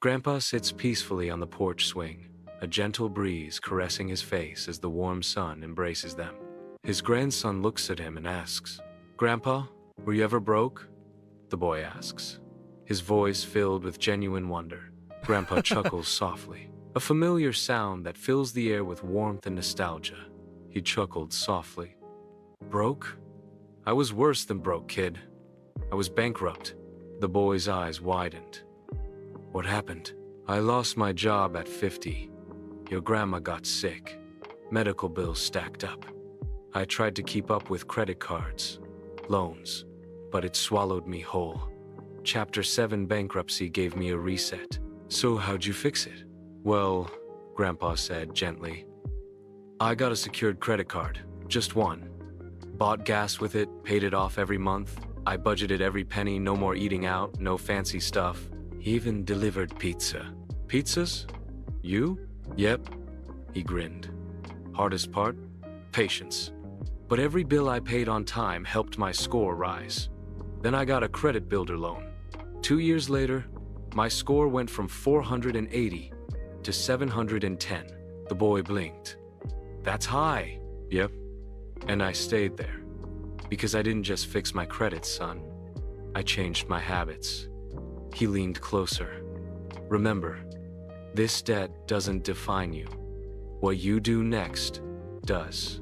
Grandpa sits peacefully on the porch swing, a gentle breeze caressing his face as the warm sun embraces them. His grandson looks at him and asks, "Grandpa, were you ever broke?" The boy asks, his voice filled with genuine wonder. Grandpa chuckles softly, a familiar sound that fills the air with warmth and nostalgia. He chuckled softly. "Broke? I was worse than broke, kid. I was bankrupt." The boy's eyes widened. "What happened?" "I lost my job at 50. Your grandma got sick. Medical bills stacked up. I tried to keep up with credit cards, loans, but it swallowed me whole. Chapter 7 bankruptcy gave me a reset." "So how'd you fix it?" "Well," Grandpa said gently, "I got a secured credit card, just one. Bought gas with it, paid it off every month. I budgeted every penny, no more eating out, no fancy stuff. He even delivered pizza." "Pizzas? You?" "Yep," he grinned. "Hardest part? Patience. But every bill I paid on time helped my score rise. Then I got a credit builder loan. 2 years later, my score went from 480 to 710. The boy blinked. "That's high." "Yep. And I stayed there. Because I didn't just fix my credit, son. I changed my habits." He leaned closer. "Remember, this debt doesn't define you. What you do next does."